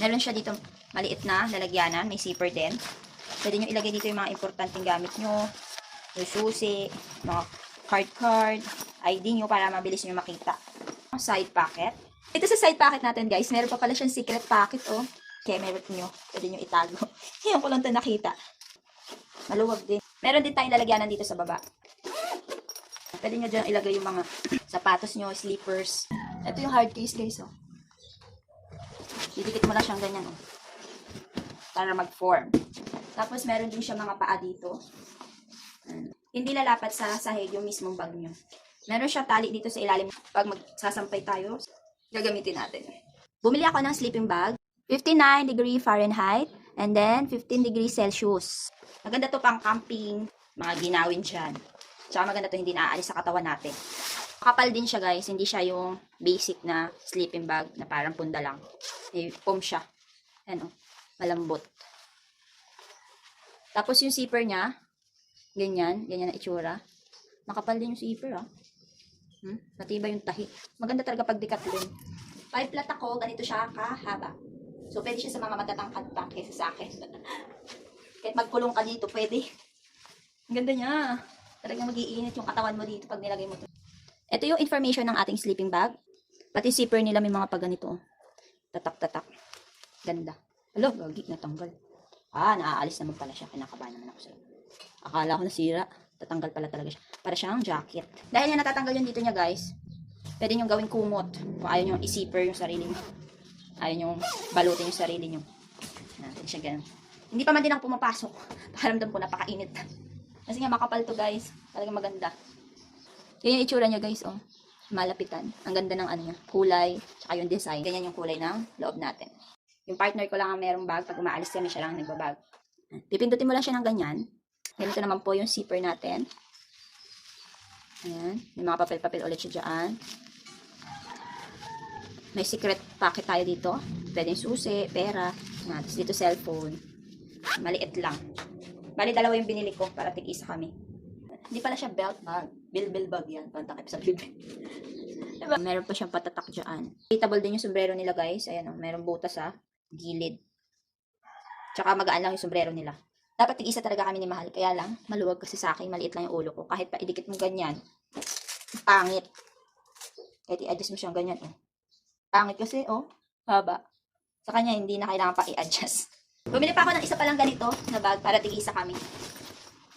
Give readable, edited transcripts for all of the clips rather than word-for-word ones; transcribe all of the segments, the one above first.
Meron siya dito maliit na lalagyanan. May zipper din. Pwede nyo ilagay dito yung mga importanteng gamit nyo. Yung susi, mga card, ID nyo para mabilis nyo makita. Side pocket. Ito sa side pocket natin guys, meron pa pala siyang secret pocket oh. Kaya meron nyo. Pwede nyo itago. Ngayon ko lang ito nakita. Maluwag din. Meron din tayong lalagyanan dito sa baba. Pwede nyo dyan ilagay yung mga sapatos nyo, slippers. Ito yung hard case guys oh. Didikit mo lang siyang ganyan oh. Para mag-form. Tapos meron din siya mga paa dito. Hindi lalapat sa sahig yung mismong bag nyo. Meron siya tali dito sa ilalim. Pag magsasampay tayo, gagamitin natin. Bumili ako ng sleeping bag. 59 degree Fahrenheit. And then 15 degrees Celsius. Maganda to pang camping. Mga ginawin dyan. Tsaka maganda to hindi naaalis sa katawan natin. Kapal din siya guys. Hindi siya yung basic na sleeping bag na parang punda lang. May foam siya. Ano, malambot. Tapos yung zipper niya, ganyan na itsura. Makapal din yung zipper ah. Matibay yung tahi. Maganda talaga pag Decathlon. 5 flat ako, ganito siya kahaba. So pwede siya sa mga matatangkad pa kaysa sa akin. Kahit magkulong ka dito, pwede. Ang ganda niya. Talagang mag-iinit yung katawan mo dito pag nilagay mo ito. Ito yung information ng ating sleeping bag. Pati zipper nila may mga pagganito. Tatak-tatak. Ganda. Alo, gagi, natanggal. Naaalis naman pala siya. Kinakabahan naman ako sa'yo. Akala ko nasira. Tatanggal pala talaga siya. Para siyang jacket. Dahil yan natatanggal yung dito niya guys, pwede nyo gawing kumot. Kung ayaw nyo i-zipper yung sarili nyo. Ayaw nyo balutin yung sarili nyo. Natin siya ganun. Hindi pa man din ako pumapasok. Pakiramdam ko napakainit. Kasi nga makapal to guys. Talagang maganda. Yan yung itsura niya guys oh. Malapitan. Ang ganda ng ano niya. Kulay. Tsaka yung design. Ganyan yung kulay ng loob natin. Yung partner ko lang ang merong bag. Pag umaalis kami siya lang nagbabag. Pipindutin mo lang siya ng ganyan. Ganito naman po yung zipper natin. Ayan. May mga papel-papel ulit siya dyan. May secret pocket tayo dito. Pwede yung susi, pera. Tapos dito cellphone. Maliit lang. Bali, dalawa yung binili ko para tig-isa kami. Hindi pala siya belt bag. Bill bag yan. Pantakip sa bibig. Diba? Meron pa siyang patatak dyan. Relatable din yung sombrero nila guys. Ayan o. Meron butas sa gilid. Tsaka magaan lang yung sombrero nila. Dapat tig-isa talaga kami ni Mahal. Kaya lang, maluwag kasi sa akin. Maliit lang yung ulo ko. Kahit pa idikit mo ganyan. Pangit. Kahit i-adjust mo siyang ganyan oh. Pangit kasi oh. Haba. Sa kanya hindi na kailangan pa i-adjust. Bumili pa ako ng isa palang ganito na bag para tig-isa kami.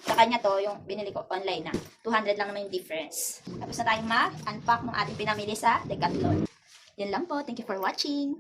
Sa kanya to, yung binili ko online na. 200 lang naman yung difference. Tapos na tayong ma-unpack ng ating pinamili sa Decathlon. Yan lang po. Thank you for watching.